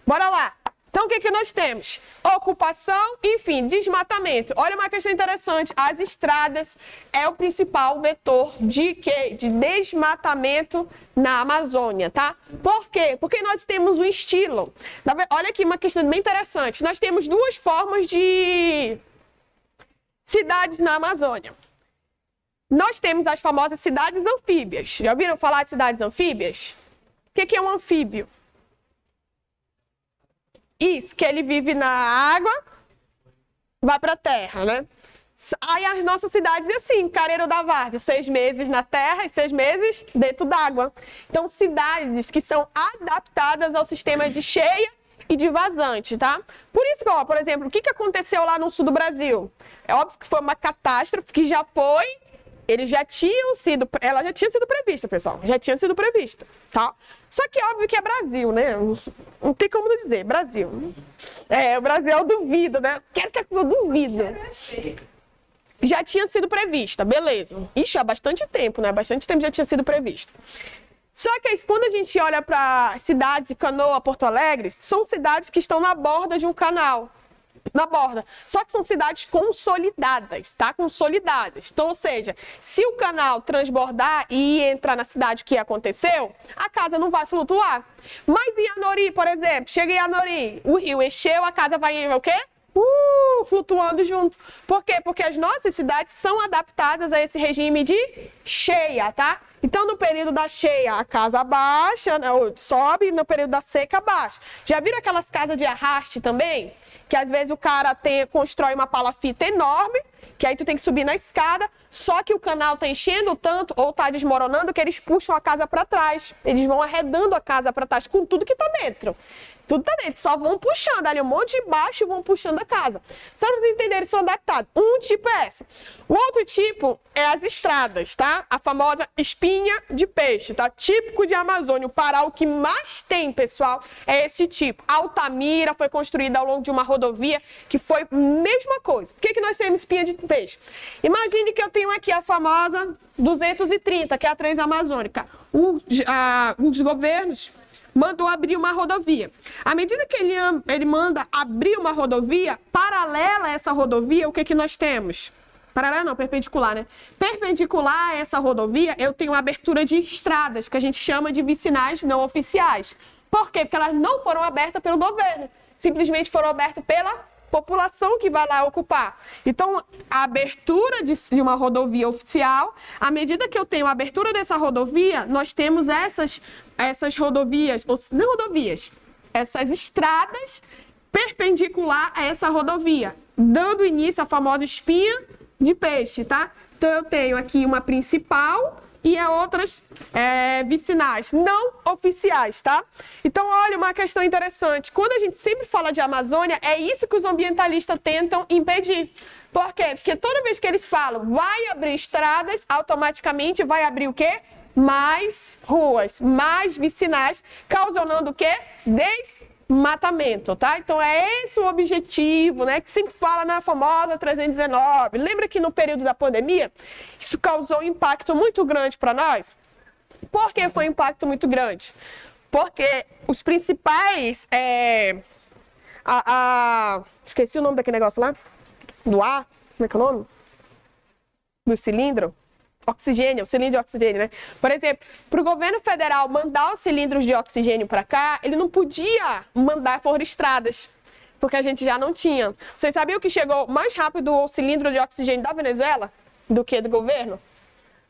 S1: Bora lá. Então, o que nós temos? Ocupação, enfim, desmatamento. Olha uma questão interessante. As estradas é o principal vetor de quê? De desmatamento na Amazônia, tá? Por quê? Porque nós temos um estilo. Olha aqui uma questão bem interessante. Nós temos duas formas de cidades na Amazônia. Nós temos as famosas cidades anfíbias. Já ouviram falar de cidades anfíbias? O que é um anfíbio? Isso, que ele vive na água, vai para a terra, né? Aí as nossas cidades é assim, Careiro da Várzea, 6 meses na terra e 6 meses dentro d'água. Então, cidades que são adaptadas ao sistema de cheia e de vazante, tá? Por isso que, ó, por exemplo, o que aconteceu lá no sul do Brasil? É óbvio que foi uma catástrofe que já foi... ela já tinha sido prevista, pessoal. Já tinha sido prevista, tá? Só que óbvio que é Brasil, né? Não tem como não dizer, Brasil. O Brasil eu duvido, né? Quero que eu duvido. já tinha sido prevista, beleza. Ixi, há bastante tempo, né? Bastante tempo já tinha sido prevista. Só que aí, quando a gente olha para cidades de Canoa, Porto Alegre, são cidades que estão na borda de um canal. Na borda. Só que são cidades consolidadas, tá? Consolidadas. Então, ou seja, se o canal transbordar e entrar na cidade, o que aconteceu, a casa não vai flutuar. Mas em Anori, por exemplo, chega em Anori, o rio encheu, a casa vai o quê? Flutuando junto. Por quê? Porque as nossas cidades são adaptadas a esse regime de cheia, tá? Então, no período da cheia, a casa baixa, né, sobe, no período da seca, baixa. Já viram aquelas casas de arraste também? Que às vezes o cara constrói uma palafita enorme, que aí tu tem que subir na escada, só que o canal tá enchendo tanto, ou tá desmoronando, que eles puxam a casa para trás. Eles vão arredando a casa para trás com tudo que tá dentro. Tudo tá dentro, só vão puxando ali um monte de baixo e vão puxando a casa. Só para vocês entenderem, são adaptados. Um tipo é esse. O outro tipo é as estradas, tá? A famosa espinha de peixe, tá? Típico de Amazônia. O Pará, o que mais tem, pessoal, é esse tipo. Altamira foi construída ao longo de uma rodovia que foi a mesma coisa. Por que nós temos espinha de peixe? Imagine que eu tenho aqui a famosa 230, que é a Transamazônica. Os governos mandou abrir uma rodovia. À medida que ele manda abrir uma rodovia, paralela a essa rodovia, o que nós temos? Paralela não, perpendicular, né? Perpendicular a essa rodovia, eu tenho abertura de estradas, que a gente chama de vicinais não oficiais. Por quê? Porque elas não foram abertas pelo governo. Simplesmente foram abertas pela população que vai lá ocupar. Então, a abertura de uma rodovia oficial, à medida que eu tenho a abertura dessa rodovia, nós temos essas rodovias, não rodovias, essas estradas perpendicular a essa rodovia, dando início à famosa espinha de peixe, tá? Então, eu tenho aqui uma principal e outras vicinais não oficiais, tá? Então, olha uma questão interessante. Quando a gente sempre fala de Amazônia, é isso que os ambientalistas tentam impedir. Por quê? Porque toda vez que eles falam vai abrir estradas, automaticamente vai abrir o quê? Mais ruas, mais vicinais, causando o quê? Desmatamento, tá? Então é esse o objetivo, né? Que sempre fala na famosa 319. Lembra que no período da pandemia, isso causou um impacto muito grande para nós? Por que foi um impacto muito grande? Porque os principais... esqueci o nome daquele negócio lá. Do ar. Como é que é o nome? Do cilindro. Oxigênio, o cilindro de oxigênio, né? Por exemplo, para o governo federal mandar os cilindros de oxigênio para cá, ele não podia mandar por estradas, porque a gente já não tinha. Vocês sabiam que chegou mais rápido o cilindro de oxigênio da Venezuela do que do governo?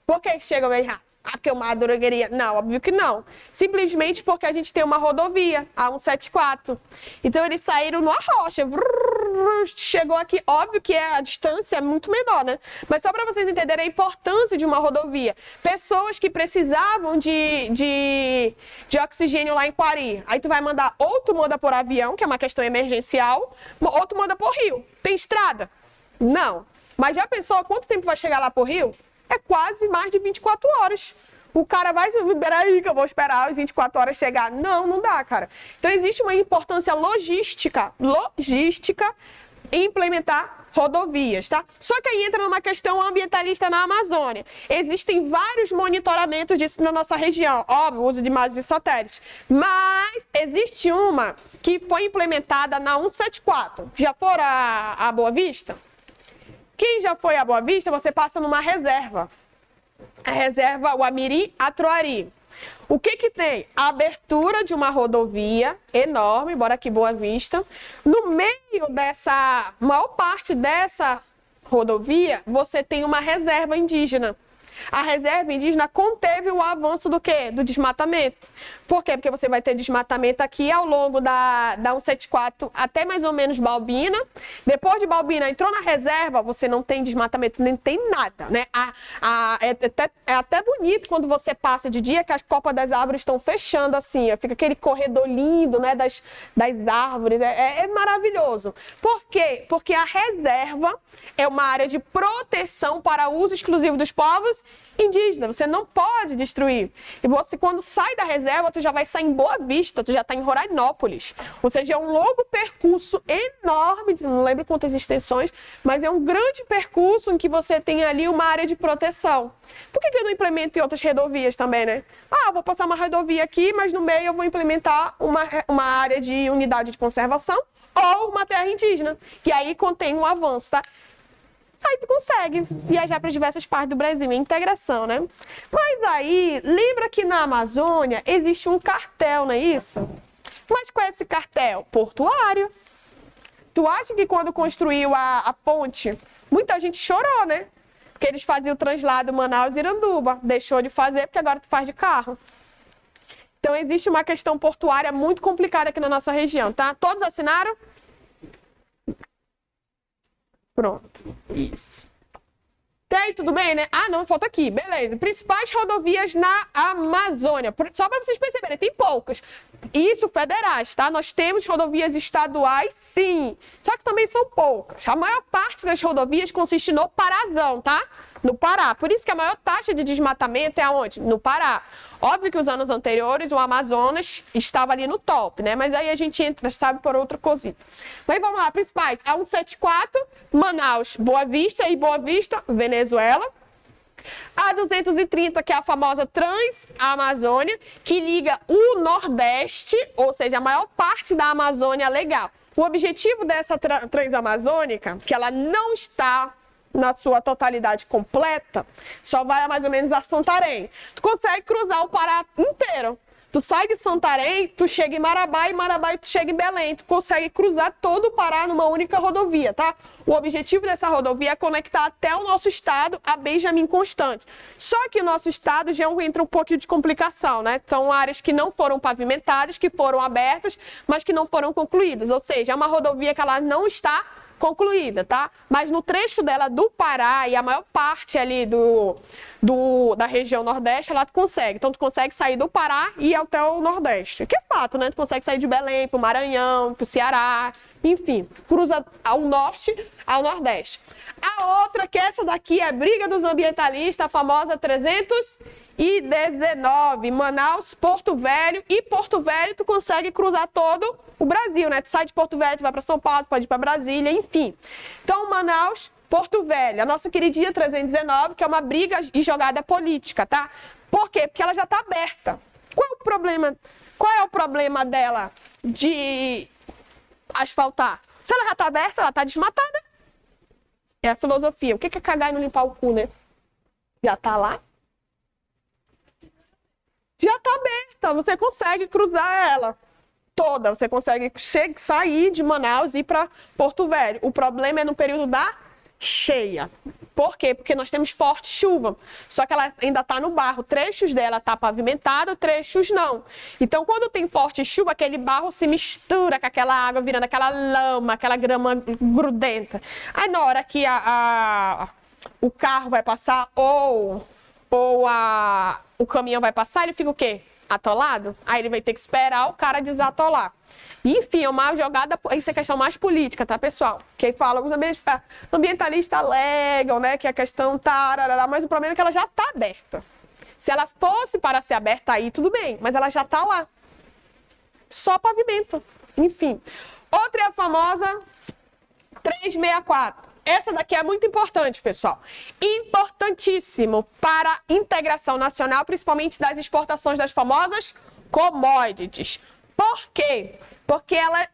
S1: Por que chegou mais rápido? Porque o Maduro queria? Não, óbvio que não. Simplesmente porque a gente tem uma rodovia, a 174. Então eles saíram numa rocha. Chegou aqui, óbvio que a distância é muito menor, né? Mas só para vocês entenderem a importância de uma rodovia. Pessoas que precisavam de oxigênio lá em Quari. Aí tu vai mandar, ou tu manda por avião, que é uma questão emergencial, ou tu manda por rio. Tem estrada? Não. Mas já pensou quanto tempo vai chegar lá por rio? É quase mais de 24 horas. O cara vai, peraí que eu vou esperar as 24 horas chegar. Não, não dá, cara. Então existe uma importância logística em implementar rodovias, tá? Só que aí entra numa questão ambientalista na Amazônia. Existem vários monitoramentos disso na nossa região. Óbvio, o uso de imagens de satélites. Mas existe uma que foi implementada na 174. Já foram a Boa Vista? Quem já foi a Boa Vista, você passa numa reserva. A reserva Uamiri-Atuari. O que tem? A abertura de uma rodovia enorme, bora aqui Boa Vista. No meio dessa, maior parte dessa rodovia, você tem uma reserva indígena. A reserva indígena conteve o avanço do quê? Do desmatamento. Por quê? Porque você vai ter desmatamento aqui ao longo da 174 até mais ou menos Balbina. Depois de Balbina, entrou na reserva, você não tem desmatamento, nem tem nada, né? É até bonito quando você passa de dia que as copas das árvores estão fechando assim, ó, fica aquele corredor lindo, né, das árvores, é maravilhoso. Por quê? Porque a reserva é uma área de proteção para uso exclusivo dos povos indígena, você não pode destruir. E você, quando sai da reserva, tu já vai sair em Boa Vista, tu já está em Rorainópolis. Ou seja, é um longo percurso enorme, não lembro quantas extensões, mas é um grande percurso em que você tem ali uma área de proteção. Por que eu não implemento em outras rodovias também, né? Vou passar uma rodovia aqui, mas no meio eu vou implementar uma área de unidade de conservação ou uma terra indígena, que aí contém um avanço, tá? Aí tu consegue viajar para diversas partes do Brasil, é integração, né? Mas aí, lembra que na Amazônia existe um cartel, não é isso? Mas qual é esse cartel? Portuário. Tu acha que quando construiu a ponte, muita gente chorou, né? Porque eles faziam o translado Manaus-Iranduba. Deixou de fazer porque agora tu faz de carro. Então existe uma questão portuária muito complicada aqui na nossa região, tá? Todos assinaram? Pronto. Isso. E aí, tudo bem, né? Não, falta aqui. Beleza. Principais rodovias na Amazônia. Só para vocês perceberem, tem poucas. Isso, federais, tá? Nós temos rodovias estaduais, sim. Só que também são poucas. A maior parte das rodovias consiste no Parazão, tá? No Pará. Por isso que a maior taxa de desmatamento é aonde? No Pará. Óbvio que os anos anteriores o Amazonas estava ali no top, né? Mas aí a gente entra, sabe, por outra cosita. Mas vamos lá, principais. A 174, Manaus, Boa Vista e Boa Vista, Venezuela. A 230, que é a famosa Transamazônia, que liga o Nordeste, ou seja, a maior parte da Amazônia legal. O objetivo dessa Transamazônica, que ela não está na sua totalidade completa, só vai mais ou menos a Santarém. Tu consegue cruzar o Pará inteiro. Tu sai de Santarém, tu chega em Marabá, e Marabá tu chega em Belém. Tu consegue cruzar todo o Pará numa única rodovia, tá? O objetivo dessa rodovia é conectar até o nosso estado a Benjamin Constant. Só que o nosso estado já entra um pouquinho de complicação, né? São áreas que não foram pavimentadas, que foram abertas, mas que não foram concluídas. Ou seja, é uma rodovia que ela não está concluída, tá? Mas no trecho dela do Pará e a maior parte ali da região Nordeste, ela consegue. Então, tu consegue sair do Pará e ir até o Nordeste. Que é fato, né? Tu consegue sair de Belém pro Maranhão, pro Ceará, enfim. Cruza ao Norte, ao Nordeste. A outra, que essa daqui é briga dos ambientalistas, a famosa 319, Manaus, Porto Velho. E Porto Velho, tu consegue cruzar todo o Brasil, né? Tu sai de Porto Velho, tu vai para São Paulo, pode ir para Brasília, enfim. Então, Manaus, Porto Velho, a nossa queridinha 319, que é uma briga e jogada política, tá? Por quê? Porque ela já está aberta. Qual é o problema dela de asfaltar? Se ela já está aberta, ela está desmatada. É a filosofia. O que é cagar e não limpar o cu, né? Já está lá? Já está aberta. Você consegue cruzar ela toda. Você consegue sair de Manaus e ir para Porto Velho. O problema é no período da cheia. Por quê? Porque nós temos forte chuva. Só que ela ainda está no barro. Trechos dela está pavimentado, trechos não. Então, quando tem forte chuva, aquele barro se mistura com aquela água, virando aquela lama, aquela grama grudenta. Aí, na hora que o carro vai passar ou o caminhão vai passar, ele fica o quê? Atolado? Aí ele vai ter que esperar o cara desatolar. Enfim, é uma jogada, isso é questão mais política, tá, pessoal? Quem fala, os ambientalistas alegam, né, que a questão tá, mas o problema é que ela já tá aberta. Se ela fosse para ser aberta aí, tudo bem, mas ela já tá lá. Só pavimento. Enfim. Outra é a famosa 364. Essa daqui é muito importante, pessoal. Importantíssimo para a integração nacional, principalmente das exportações das famosas commodities. Por quê? Porque é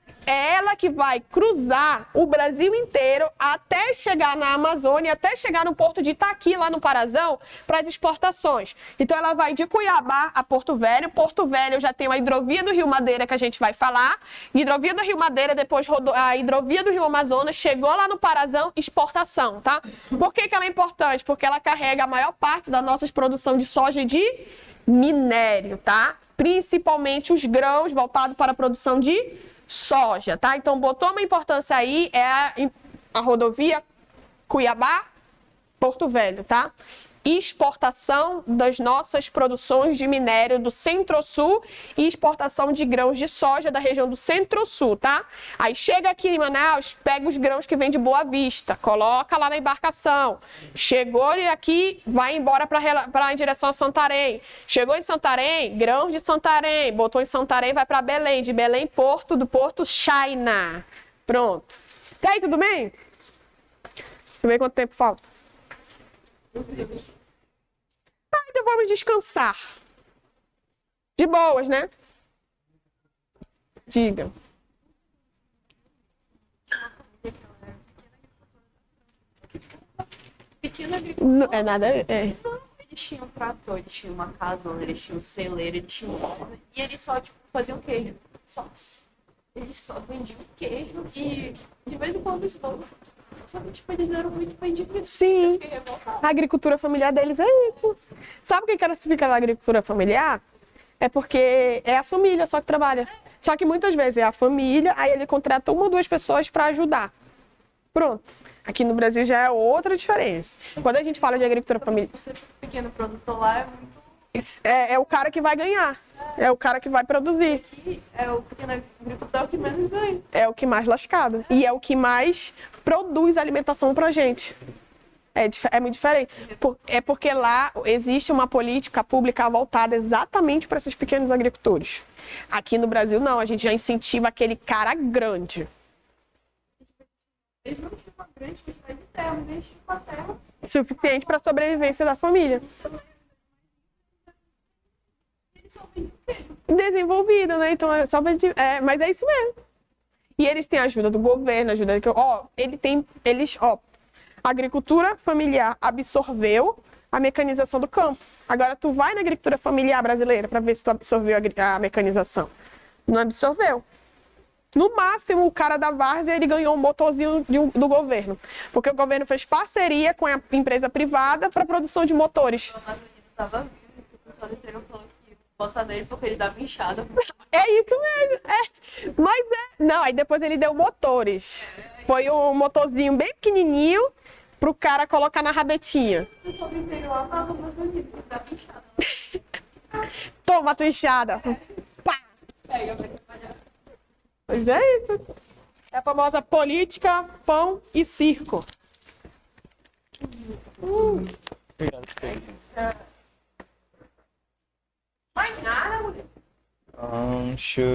S1: ela que vai cruzar o Brasil inteiro até chegar na Amazônia, até chegar no porto de Itaqui, lá no Parazão, para as exportações. Então, ela vai de Cuiabá a Porto Velho. Porto Velho já tem a hidrovia do Rio Madeira, que a gente vai falar. Hidrovia do Rio Madeira, depois a hidrovia do Rio Amazonas, chegou lá no Parazão, exportação, tá? Por que ela é importante? Porque ela carrega a maior parte da nossa produção de soja e de minério, tá? Principalmente os grãos voltados para a produção de soja, tá? Então, botou uma importância aí, é a rodovia Cuiabá-Porto Velho, tá? exportação das nossas produções de minério do Centro-Sul e exportação de grãos de soja da região do Centro-Sul, tá? Aí chega aqui em Manaus, pega os grãos que vem de Boa Vista, coloca lá na embarcação. Chegou aqui, vai embora para em direção a Santarém. Chegou em Santarém, grãos de Santarém, botou em Santarém, vai para Belém, de Belém, Porto, do Porto, China. Pronto. E aí, tudo bem? Deixa eu ver quanto tempo falta. Então vamos descansar. De boas, né? Diga.
S4: Pequena agricultura.
S1: Não é nada. É.
S4: Eles tinham trator, eles tinham uma casa, eles tinham celeiro, eles tinham horta, e eles só tipo, faziam queijo. Só. Eles só vendiam queijo e de vez em quando eles falam. Só que tipo, eles eram muito bem divididos.
S1: Sim.
S4: Eu fiquei revoltada.
S1: A agricultura familiar deles é isso. Sabe o que classifica na agricultura familiar? É porque é a família só que trabalha. Só que muitas vezes é a família, aí ele contrata uma ou duas pessoas para ajudar. Pronto. Aqui no Brasil já é outra diferença. Quando a gente fala de agricultura familiar,
S4: Você pequeno produtor lá é muito.
S1: é o cara que vai ganhar. É o cara que vai produzir.
S4: Aqui é o pequeno agricultor que menos ganha.
S1: É o que mais lascado. E é o que mais produz alimentação pra gente. É muito diferente. É porque lá existe uma política pública voltada exatamente para esses pequenos agricultores. Aqui no Brasil, não. A gente já incentiva aquele cara grande.
S4: Eles não tinham uma grande quantidade de terra, mas eles tinham uma terra.
S1: Suficiente para a sobrevivência da família.
S4: Eles só vendiam queijo.
S1: Desenvolvida, né? Então, mas é isso mesmo. E eles têm ajuda do governo, ajuda que a agricultura familiar absorveu a mecanização do campo. Agora tu vai na agricultura familiar brasileira para ver se tu absorveu a mecanização. Não absorveu. No máximo, o cara da várzea, ele ganhou um motorzinho do governo. Porque o governo fez parceria com a empresa privada para produção de motores.
S4: O Amazonino tava vivo, o pessoal inteiro falou que bota nele porque ele dava inchada.
S1: É isso mesmo. Não, aí depois ele deu motores. Foi um motorzinho bem pequenininho pro cara colocar na rabetinha.
S4: O pessoal do interior tava Amazonino, porque dava inchada.
S1: Toma, tua enxada. Pá.
S4: Pega, vai trabalhar.
S1: Pois é isso. É a famosa política, pão e circo.
S3: Obrigado.
S1: Mais nada, mulher.
S3: Show.